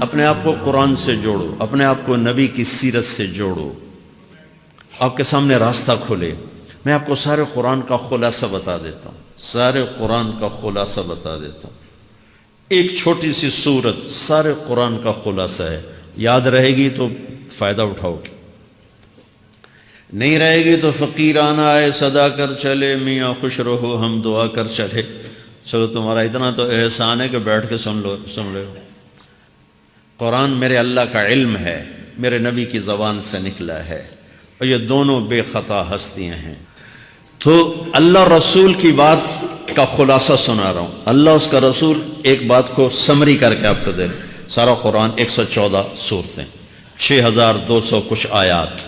اپنے آپ کو قرآن سے جوڑو، اپنے آپ کو نبی کی سیرت سے جوڑو، آپ کے سامنے راستہ کھلے۔ میں آپ کو سارے قرآن کا خلاصہ بتا دیتا ہوں، سارے قرآن کا خلاصہ بتا دیتا ہوں۔ ایک چھوٹی سی سورت سارے قرآن کا خلاصہ ہے، یاد رہے گی تو فائدہ اٹھاؤ گے، نہیں رہے گی تو فقیرانہ آئے صدا کر چلے، میاں خوش رہو ہم دعا کر چلے۔ چلو تمہارا اتنا تو احسان ہے کہ بیٹھ کے سن لو۔ قرآن میرے اللہ کا علم ہے، میرے نبی کی زبان سے نکلا ہے، اور یہ دونوں بے خطا ہستیاں ہیں۔ تو اللہ رسول کی بات کا خلاصہ سنا رہا ہوں، اللہ اس کا رسول ایک بات کو سمری کر کے آپ کو دے رہے۔ سارا قرآن 114 سورتیں، 6200 کچھ آیات،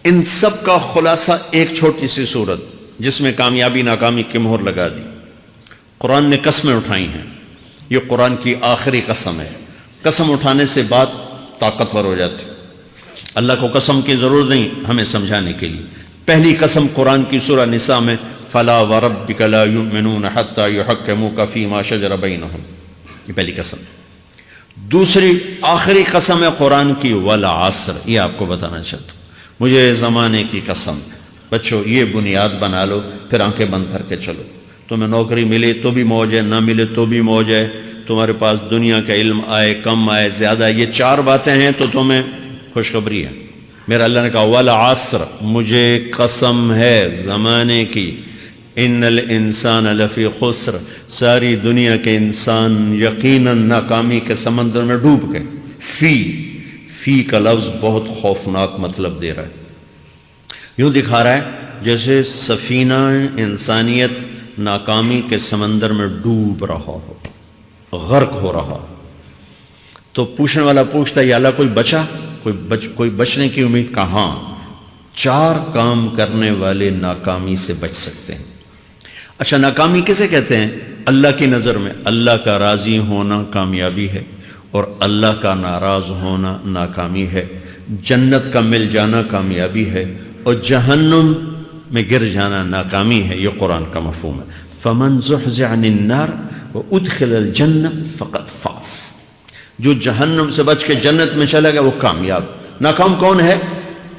ان سب کا خلاصہ ایک چھوٹی سی سورت جس میں کامیابی ناکامی کی مہر لگا دی۔ قرآن نے قسمیں اٹھائی ہیں، یہ قرآن کی آخری قسم ہے۔ قسم اٹھانے سے بات طاقتور ہو جاتی، اللہ کو قسم کی ضرورت نہیں ہمیں سمجھانے کے لیے۔ پہلی قسم قرآن کی سورہ نساء میں فلا وربک لا یؤمنون حتی یحکموک فیما شجر بینہم، یہ پہلی قسم۔ دوسری آخری قسم ہے قرآن کی والعصر، یہ آپ کو بتانا چاہتا ہوں، مجھے زمانے کی قسم۔ بچوں یہ بنیاد بنا لو، پھر آنکھیں بند کر کے چلو۔ تمہیں نوکری ملے تو بھی موج ہے، نہ ملے تو بھی موج ہے، تمہارے پاس دنیا کا علم آئے کم آئے زیادہ، یہ چار باتیں ہیں تو تمہیں خوشخبری ہے۔ میرا اللہ نے کہا والعصر، مجھے قسم ہے زمانے کی، ان الانسان لفی خسر، ساری دنیا کے انسان یقیناً ناکامی کے سمندر میں ڈوب گئے۔ فی کا لفظ بہت خوفناک مطلب دے رہا ہے، یوں دکھا رہا ہے جیسے سفینہ انسانیت ناکامی کے سمندر میں ڈوب رہا ہو، غرق ہو رہا۔ تو پوچھنے والا پوچھتا ہے یا اللہ کوئی بچا، کوئی بچنے کی امید؟ کہاں؟ چار کام کرنے والے ناکامی سے بچ سکتے ہیں۔ اچھا ناکامی کسے کہتے ہیں؟ اللہ کی نظر میں اللہ کا راضی ہونا کامیابی ہے، اور اللہ کا ناراض ہونا ناکامی ہے۔ جنت کا مل جانا کامیابی ہے، اور جہنم میں گر جانا ناکامی ہے۔ یہ قرآن کا مفہوم ہے۔ فمن زحزح عن النار وادخل الجنہ فقد فاز، جو جہنم سے بچ کے جنت میں چلا گیا وہ کامیاب۔ ناکام کون ہے؟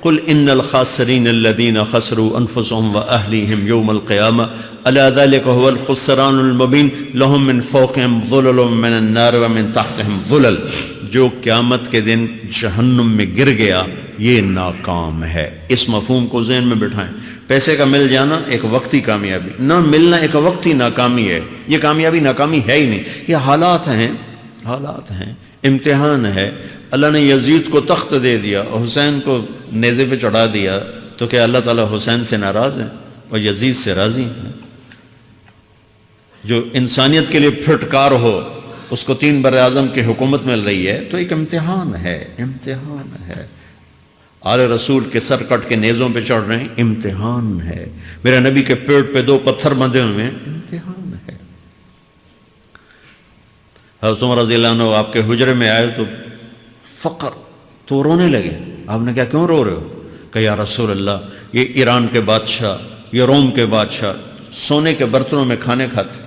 قل ان الخاسرین الذین خسروا انفسهم واہلیہم یوم القیامہ الا ذلک هو الخسران المبین لهم من فوقهم ظلل من النار ومن تحتهم ظلل، جو قیامت کے دن جہنم میں گر گیا یہ ناکام ہے۔ اس مفہوم کو ذہن میں بٹھائیں۔ پیسے کا مل جانا ایک وقتی کامیابی، نہ ملنا ایک وقتی ناکامی ہے۔ یہ کامیابی ناکامی ہے ہی نہیں، یہ حالات ہیں، امتحان ہے۔ اللہ نے یزید کو تخت دے دیا اور حسین کو نیزے پہ چڑھا دیا، تو کیا اللہ تعالیٰ حسین سے ناراض ہے اور یزید سے راضی ہے؟ جو انسانیت کے لیے پھٹکار ہو اس کو 3 بر اعظم کی حکومت مل رہی ہے تو ایک امتحان ہے۔ آل رسول کے سر کٹ کے نیزوں پہ چڑھ رہے ہیں، امتحان ہے۔ میرے نبی کے پیٹ پہ 2 پتھر بندھے ہوئے ہیں، امتحان ہے۔ حضرت عمر رضی اللہ عنہ آپ کے حجرے میں آئے تو فقر، تو رونے لگے۔ آپ نے کہا کیوں رو رہے ہو؟ کہ یا رسول اللہ یہ ایران کے بادشاہ، یہ روم کے بادشاہ سونے کے برتنوں میں کھانے کھاتے،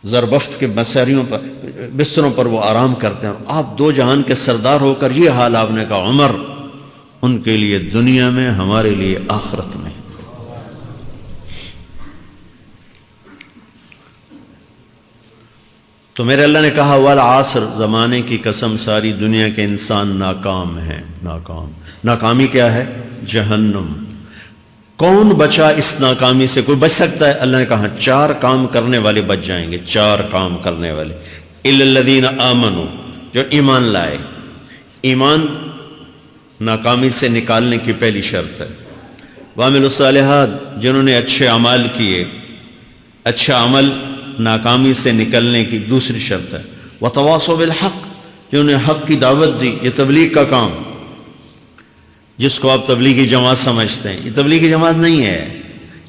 زربفت کے بستروں پر وہ آرام کرتے ہیں، اور آپ 2 جہان کے سردار ہو کر یہ حال۔ آپ نے کہا عمر ان کے لیے دنیا میں، ہمارے لیے آخرت میں۔ تو میرے اللہ نے کہا والعصر، زمانے کی قسم ساری دنیا کے انسان ناکام ہیں، ناکامی کیا ہے؟ جہنم۔ کون بچا اس ناکامی سے؟ کوئی بچ سکتا ہے؟ اللہ نے کہا 4 کام کرنے والے بچ جائیں گے، 4 کام کرنے والے۔ الا الذین آمنوا، جو ایمان لائے۔ ایمان ناکامی سے نکالنے کی پہلی شرط ہے۔ وعملوا الصالحات، جنہوں نے اچھے اعمال کیے۔ اچھا عمل ناکامی سے نکلنے کی دوسری شرط ہے۔ وتواصوا بالحق، جنہوں نے حق کی دعوت دی۔ یہ تبلیغ کا کام، جس کو آپ تبلیغی جماعت سمجھتے ہیں، یہ تبلیغی جماعت نہیں ہے،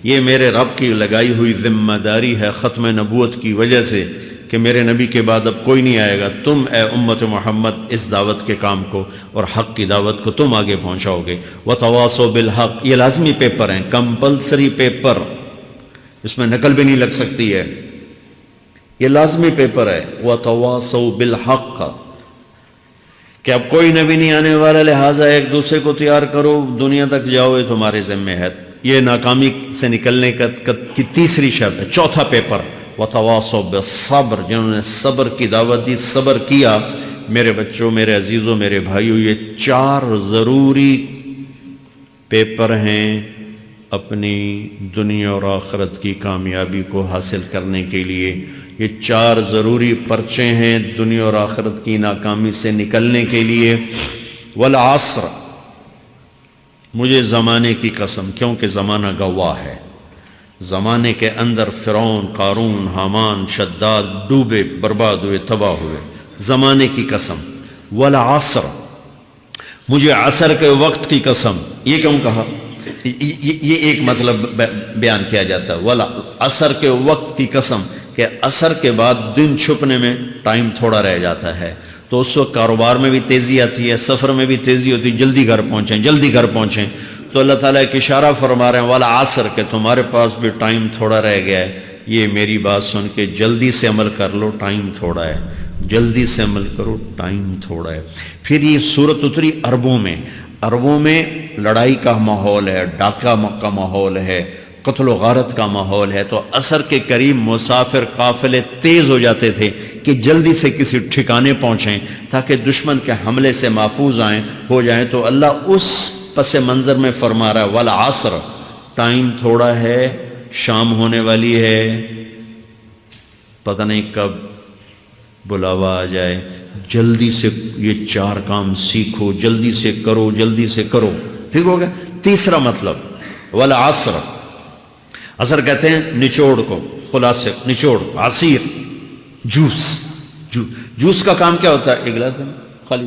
یہ میرے رب کی لگائی ہوئی ذمہ داری ہے ختم نبوت کی وجہ سے کہ میرے نبی کے بعد اب کوئی نہیں آئے گا۔ تم اے امت محمد اس دعوت کے کام کو اور حق کی دعوت کو تم آگے پہنچاؤ گے۔ وتواصوا بالحق، یہ لازمی پیپر ہیں، کمپلسری پیپر، اس میں نقل بھی نہیں لگ سکتی ہے، یہ لازمی پیپر ہے۔ وتواصوا بالحق، کہ اب کوئی نبی نہیں آنے والا، لہٰذا ایک دوسرے کو تیار کرو، دنیا تک جاؤ، یہ تمہارے ذمہ ہے۔ یہ ناکامی سے نکلنے کی تیسری شرط ہے۔ چوتھا پیپر وتواصوا بالصبر، جنہوں نے صبر کی دعوت دی، صبر کیا۔ میرے بچوں، میرے عزیزوں، میرے بھائیوں، یہ 4 ضروری پیپر ہیں اپنی دنیا اور آخرت کی کامیابی کو حاصل کرنے کے لیے۔ یہ 4 ضروری پرچے ہیں دنیا اور آخرت کی ناکامی سے نکلنے کے لیے۔ والعصر، مجھے زمانے کی قسم، کیونکہ زمانہ گواہ ہے۔ زمانے کے اندر فرعون، قارون، حامان، شداد ڈوبے، برباد ہوئے، تباہ ہوئے۔ زمانے کی قسم۔ والعصر، مجھے عصر کے وقت کی قسم۔ یہ کیوں کہا؟ یہ ایک مطلب بیان کیا جاتا ہے، والعصر کے وقت کی قسم، کہ عصر کے بعد دن چھپنے میں ٹائم تھوڑا رہ جاتا ہے، تو اس وقت کاروبار میں بھی تیزی آتی ہے، سفر میں بھی تیزی ہوتی ہے، جلدی گھر پہنچیں، جلدی گھر پہنچیں۔ تو اللہ تعالیٰ ایک اشارہ فرما رہے ہیں والعصر، کہ تمہارے پاس بھی ٹائم تھوڑا رہ گیا ہے، یہ میری بات سن کے جلدی سے عمل کر لو، ٹائم تھوڑا ہے، جلدی سے عمل کرو، ٹائم تھوڑا ہے۔ پھر یہ صورت اتری عربوں میں۔ عربوں میں لڑائی کا ماحول ہے، ڈاکہ کا ماحول ہے، قتل و غارت کا ماحول ہے، تو عصر کے قریب مسافر قافلے تیز ہو جاتے تھے کہ جلدی سے کسی ٹھکانے پہنچیں تاکہ دشمن کے حملے سے محفوظ ہو جائیں۔ تو اللہ اس پس منظر میں فرما رہا ہے والعصر، ٹائم تھوڑا ہے، شام ہونے والی ہے، پتہ نہیں کب بلاوا آ جائے، جلدی سے یہ 4 کام سیکھو، جلدی سے کرو، جلدی سے کرو۔ ٹھیک ہو گیا؟ تیسرا مطلب والعصر، عصر کہتے ہیں نچوڑ کو، خلاصے، نچوڑ، عصیر، جوس کا کام کیا ہوتا ہے؟ یہ گلاس ہے نا، خالی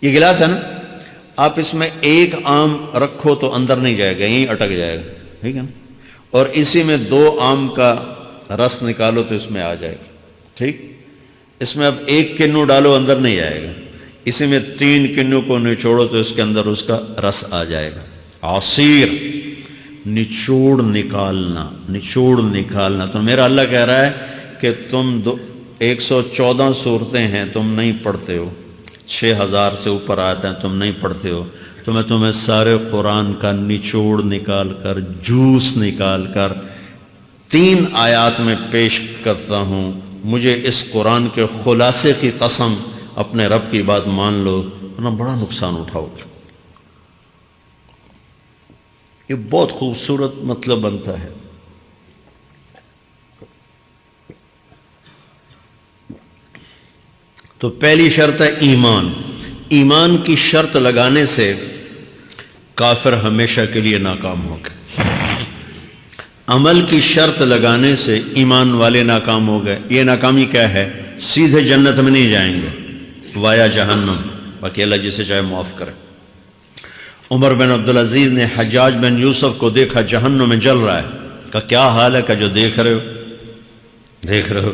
یہ گلاس ہے نا، آپ اس میں ایک آم رکھو تو اندر نہیں جائے گا، یہیں اٹک جائے گا، ٹھیک ہے نا، اور اسی میں 2 آم کا رس نکالو تو اس میں آ جائے گا، ٹھیک۔ اس میں اب 1 کنو ڈالو، اندر نہیں جائے گا، اسی میں 3 کنو کو نچوڑو تو اس کے اندر اس کا رس آ جائے گا۔ عصیر، نچوڑ نکالنا، نچوڑ نکالنا۔ تو میرا اللہ کہہ رہا ہے کہ تم 114 صورتیں ہیں، تم نہیں پڑھتے ہو، 6000 سے اوپر آتے ہیں، تم نہیں پڑھتے ہو، تو میں تمہیں سارے قرآن کا نچوڑ نکال کر، جوس نکال کر 3 آیات میں پیش کرتا ہوں۔ مجھے اس قرآن کے خلاصے کی قسم، اپنے رب کی بات مان لو، ورنہ بڑا نقصان اٹھاؤ گے۔ یہ بہت خوبصورت مطلب بنتا ہے۔ تو پہلی شرط ہے ایمان۔ ایمان کی شرط لگانے سے کافر ہمیشہ کے لیے ناکام ہو گئے۔ عمل کی شرط لگانے سے ایمان والے ناکام ہو گئے۔ یہ ناکامی کیا ہے؟ سیدھے جنت میں نہیں جائیں گے، وایا جہنم، باقی اللہ جسے چاہے معاف کرے۔ عمر بن عبدالعزیز نے حجاج بن یوسف کو دیکھا جہنم میں جل رہا ہے، کہا کیا حال ہے؟ کہ جو دیکھ رہے ہو،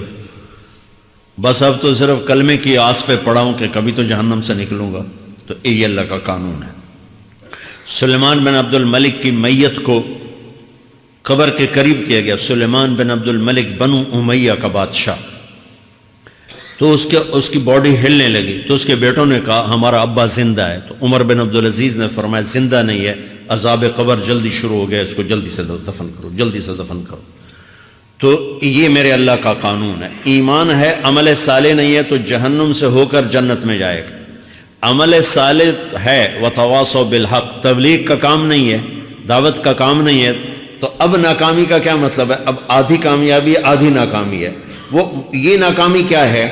بس اب تو صرف کلمے کی آس پہ پڑا ہوں کہ کبھی تو جہنم سے نکلوں گا۔ تو یہ اللہ کا قانون ہے۔ سلیمان بن عبد الملک کی میت کو قبر کے قریب کیا گیا۔ سلیمان بن عبد الملک بنو امیہ کا بادشاہ، تو اس کی باڈی ہلنے لگی، تو اس کے بیٹوں نے کہا ہمارا ابا زندہ ہے۔ تو عمر بن عبدالعزیز نے فرمایا زندہ نہیں ہے، عذاب قبر جلدی شروع ہو گیا، اس کو جلدی سے دفن کرو، جلدی سے دفن کرو۔ تو یہ میرے اللہ کا قانون ہے۔ ایمان ہے، عمل صالح نہیں ہے تو جہنم سے ہو کر جنت میں جائے گا۔ عمل صالح ہے، وتواصوا بالحق، تبلیغ کا کام نہیں ہے، دعوت کا کام نہیں ہے، تو اب ناکامی کا کیا مطلب ہے؟ اب آدھی کامیابی ہے، آدھی ناکامی ہے۔ یہ ناکامی کیا ہے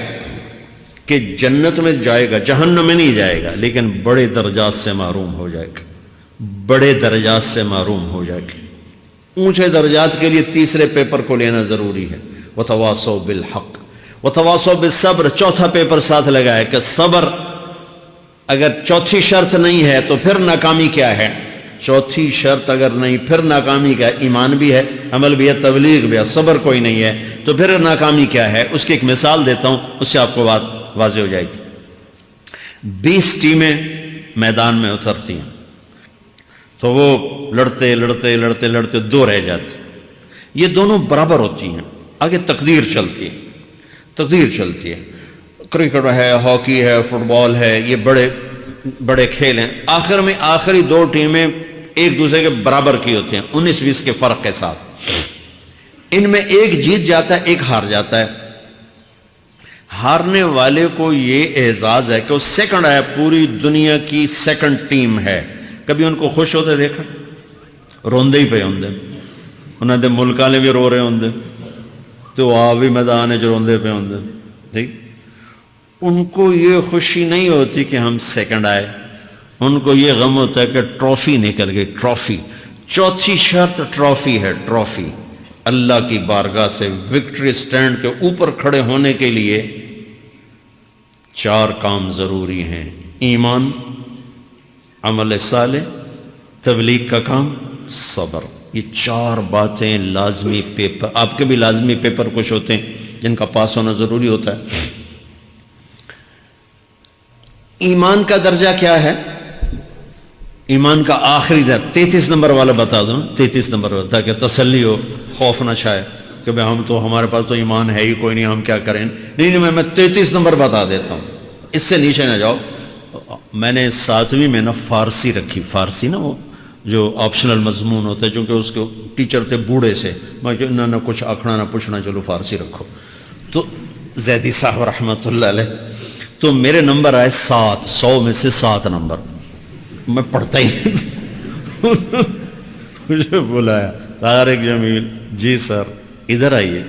کہ جنت میں جائے گا، جہنم میں نہیں جائے گا، لیکن بڑے درجات سے محروم ہو جائے گا، بڑے درجات سے محروم ہو جائے گا۔ اونچے درجات کے لیے تیسرے پیپر کو لینا ضروری ہے، وتواصوا بالحق وتواصوا بالصبر۔ چوتھا پیپر ساتھ لگا ہے کہ صبر، اگر چوتھی شرط نہیں ہے تو پھر ناکامی کیا ہے؟ چوتھی شرط اگر نہیں، پھر ناکامی کیا ہے؟ ایمان بھی ہے، عمل بھی ہے، تبلیغ بھی ہے، صبر کوئی نہیں ہے، تو پھر ناکامی کیا ہے؟ اس کی ایک مثال دیتا ہوں، اس سے آپ کو بات واضح ہو جائے گی۔ 20 ٹیمیں میدان میں اترتی ہیں، تو وہ لڑتے لڑتے لڑتے لڑتے 2 رہ جاتے، یہ دونوں برابر ہوتی ہیں، آگے تقدیر چلتی ہے، تقدیر چلتی ہے۔ کرکٹ ہے، ہاکی ہے، فٹ بال ہے، یہ بڑے بڑے کھیل ہیں، آخر میں آخری دو ٹیمیں ایک دوسرے کے برابر کی ہوتی ہیں 19-20 کے فرق کے ساتھ، ان میں ایک جیت جاتا ہے ایک ہار جاتا ہے۔ ہارنے والے کو یہ اعزاز ہے کہ وہ سیکنڈ ہے، پوری دنیا کی سیکنڈ ٹیم ہے۔ کبھی ان کو خوش ہوتے دیکھا؟ روندے ہی پہ ہوندے، انہوں نے ملک والے بھی رو رہے ہوندے تو آپ بھی میدان ہے جو روندے پہ ہوندے، ٹھیک؟ ان کو یہ خوشی نہیں ہوتی کہ ہم سیکنڈ آئے، ان کو یہ غم ہوتا ہے کہ ٹرافی نکل گئی، ٹرافی۔ چوتھی شرط ٹرافی ہے، ٹرافی۔ اللہ کی بارگاہ سے وکٹری سٹینڈ کے اوپر کھڑے ہونے کے لیے 4 کام ضروری ہیں: ایمان، عمل صالح، تبلیغ کا کام، صبر۔ یہ 4 باتیں لازمی پیپر، آپ کے بھی لازمی پیپر کچھ ہوتے ہیں جن کا پاس ہونا ضروری ہوتا ہے۔ ایمان کا درجہ کیا ہے؟ ایمان کا آخری درجہ 33 نمبر والا بتا دوں، 33 نمبر والا، تاکہ تسلی ہو، خوف نہ چھائے کہ بھئی ہم تو، ہمارے پاس تو ایمان ہے ہی کوئی نہیں، ہم کیا کریں۔ نہیں، میں 33 نمبر بتا دیتا ہوں، اس سے نیچے نہ جاؤ۔ میں نے 7ویں میں نا فارسی رکھی، فارسی نا وہ جو آپشنل مضمون ہوتا ہے، چونکہ اس کے ٹیچر تھے بوڑھے سے، میں کہ نہ کچھ آکھنا نہ پوچھنا، چلو فارسی رکھو۔ تو زیدی صاحب رحمۃ اللہ علیہ، تو میرے نمبر آئے 7، 100 میں سے 7 نمبر، میں پڑھتا ہی نہیں۔ مجھے بلایا طارق جمیل، جی سر ادھر آئیے۔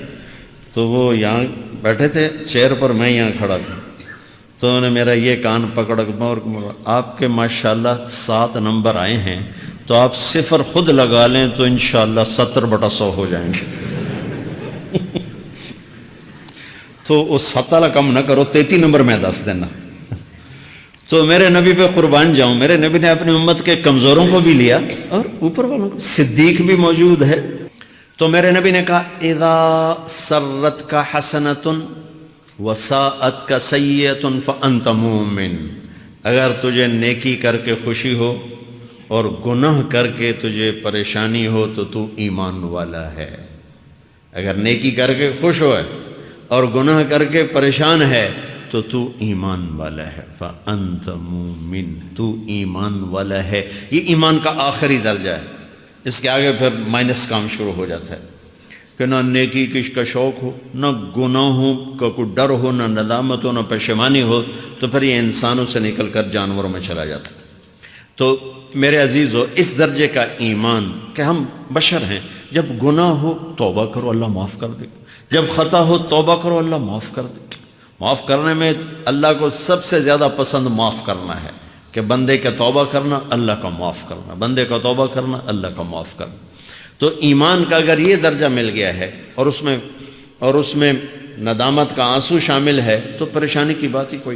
تو وہ یہاں بیٹھے تھے چیئر پر، میں یہاں کھڑا تھا، تو انہوں نے میرا یہ کان پکڑ اور آپ کے ماشاءاللہ 7 نمبر آئے ہیں، تو آپ 0 خود لگا لیں تو انشاءاللہ 70/100 ہو جائیں گے۔ تو وہ 7 والا کم نہ کرو، 33 نمبر میں 10 دینا۔ تو میرے نبی پہ قربان جاؤں، میرے نبی نے اپنی امت کے کمزوروں کو بھی لیا اور اوپر والوں کو، صدیق بھی موجود ہے۔ تو میرے نبی نے کہا اذا سرت کا حسنۃ وساءت کا سیئۃ فانت مومن، اگر تجھے نیکی کر کے خوشی ہو اور گناہ کر کے تجھے پریشانی ہو تو تو ایمان والا ہے۔ اگر نیکی کر کے خوش ہو اور گناہ کر کے پریشان ہے تو تو ایمان والا ہے، فأنت مومن، تو ایمان والا ہے۔ یہ ایمان کا آخری درجہ ہے، اس کے آگے پھر مائنس کام شروع ہو جاتا ہے کہ نہ نیکی کا شوق ہو، نہ گناہوں کا کوئی ڈر ہو، نہ ندامت ہو، نہ پشیمانی ہو، تو پھر یہ انسانوں سے نکل کر جانوروں میں چلا جاتا ہے۔ تو میرے عزیزو، اس درجے کا ایمان کہ ہم بشر ہیں، جب گناہ ہو توبہ کرو اللہ معاف کر دے، جب خطا ہو توبہ کرو اللہ معاف کر دے۔ معاف کرنے میں اللہ کو سب سے زیادہ پسند معاف کرنا ہے، کہ بندے کا توبہ کرنا اللہ کا معاف کرنا، بندے کا توبہ کرنا اللہ کا معاف کرنا۔ تو ایمان کا اگر یہ درجہ مل گیا ہے اور اس میں ندامت کا آنسو شامل ہے تو پریشانی کی بات ہی کوئی